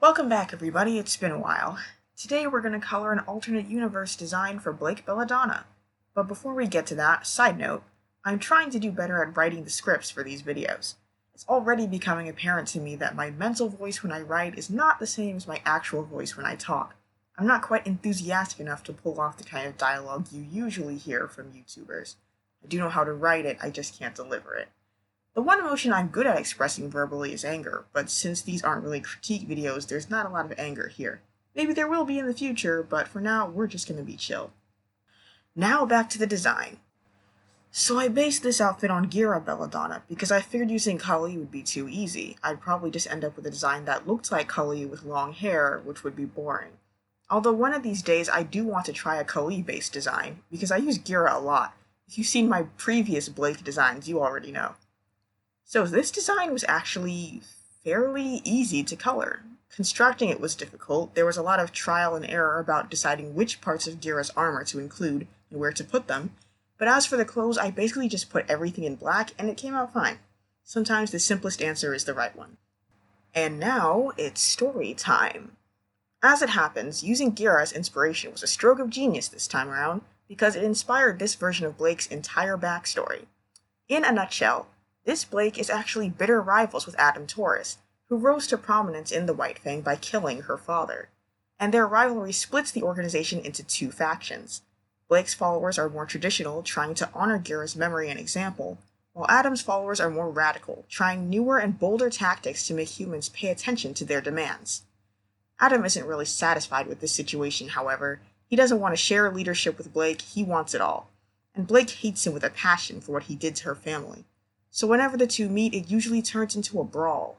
Welcome back, everybody. It's been a while. Today we're going to color an alternate universe design for Ghira Belladonna. But before we get to that, side note, I'm trying to do better at writing the scripts for these videos. It's already becoming apparent to me that my mental voice when I write is not the same as my actual voice when I talk. I'm not quite enthusiastic enough to pull off the kind of dialogue you usually hear from YouTubers. I do know how to write it, I just can't deliver it. The one emotion I'm good at expressing verbally is anger, but since these aren't really critique videos, there's not a lot of anger here. Maybe there will be in the future, but for now, we're just gonna be chill. Now back to the design. So I based this outfit on Ghira Belladonna because I figured using Kali would be too easy. I'd probably just end up with a design that looked like Kali with long hair, which would be boring. Although one of these days I do want to try a Kali-based design, because I use Ghira a lot. If you've seen my previous Blake designs, you already know. So this design was actually fairly easy to color. Constructing it was difficult. There was a lot of trial and error about deciding which parts of Ghira's armor to include and where to put them, but as for the clothes, I basically just put everything in black and it came out fine. Sometimes the simplest answer is the right one. And now it's story time. As it happens, using Ghira as inspiration was a stroke of genius this time around, because it inspired this version of Blake's entire backstory. In a nutshell, this Blake is actually bitter rivals with Adam Taurus, who rose to prominence in the White Fang by killing her father. And their rivalry splits the organization into two factions. Blake's followers are more traditional, trying to honor Ghira's memory and example, while Adam's followers are more radical, trying newer and bolder tactics to make humans pay attention to their demands. Adam isn't really satisfied with this situation, however. He doesn't want to share leadership with Blake, he wants it all. And Blake hates him with a passion for what he did to her family. So whenever the two meet, it usually turns into a brawl.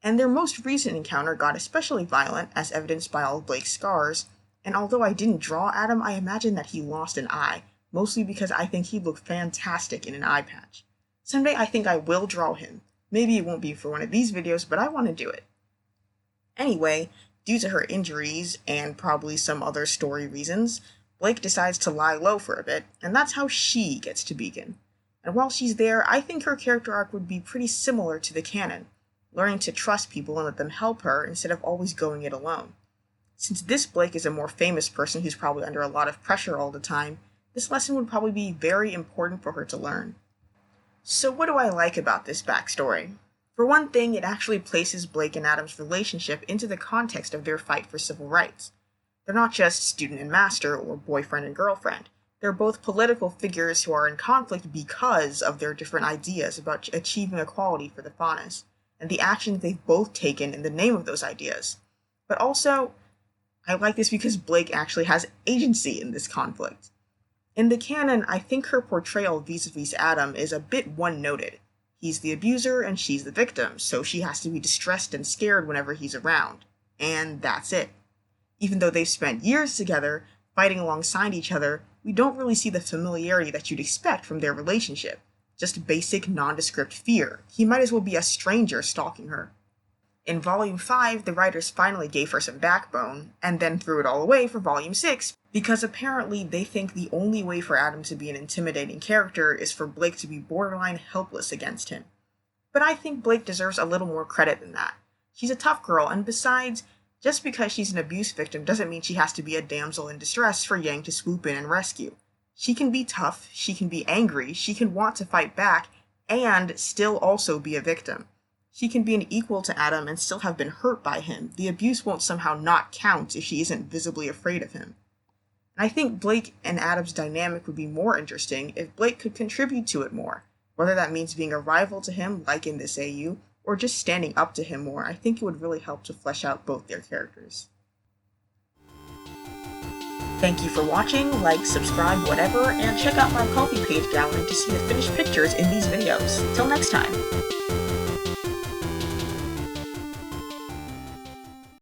And their most recent encounter got especially violent, as evidenced by all of Blake's scars, and although I didn't draw Adam, I imagine that he lost an eye, mostly because I think he'd look fantastic in an eye patch. Someday I think I will draw him. Maybe it won't be for one of these videos, but I want to do it. Anyway, due to her injuries, and probably some other story reasons, Blake decides to lie low for a bit, and that's how she gets to Beacon. And while she's there, I think her character arc would be pretty similar to the canon, learning to trust people and let them help her instead of always going it alone. Since this Blake is a more famous person who's probably under a lot of pressure all the time, this lesson would probably be very important for her to learn. So what do I like about this backstory? For one thing, it actually places Blake and Adam's relationship into the context of their fight for civil rights. They're not just student and master or boyfriend and girlfriend. They're both political figures who are in conflict because of their different ideas about achieving equality for the faunus, and the actions they've both taken in the name of those ideas. But also, I like this because Blake actually has agency in this conflict. In the canon, I think her portrayal vis-a-vis Adam is a bit one-noted. He's the abuser and she's the victim, so she has to be distressed and scared whenever he's around. And that's it. Even though they've spent years together, fighting alongside each other, we don't really see the familiarity that you'd expect from their relationship. Just basic, nondescript fear. He might as well be a stranger stalking her. In Volume 5, the writers finally gave her some backbone, and then threw it all away for Volume 6, because apparently they think the only way for Adam to be an intimidating character is for Blake to be borderline helpless against him. But I think Blake deserves a little more credit than that. She's a tough girl, and besides, just because she's an abuse victim doesn't mean she has to be a damsel in distress for Yang to swoop in and rescue. She can be tough, she can be angry, she can want to fight back, and still also be a victim. She can be an equal to Adam and still have been hurt by him. The abuse won't somehow not count if she isn't visibly afraid of him. And I think Blake and Adam's dynamic would be more interesting if Blake could contribute to it more. Whether that means being a rival to him, like in this AU, or just standing up to him more, I think it would really help to flesh out both their characters. Thank you for watching, like, subscribe, whatever, and check out my Ko-fi page gallery to see the finished pictures in these videos. Till next time!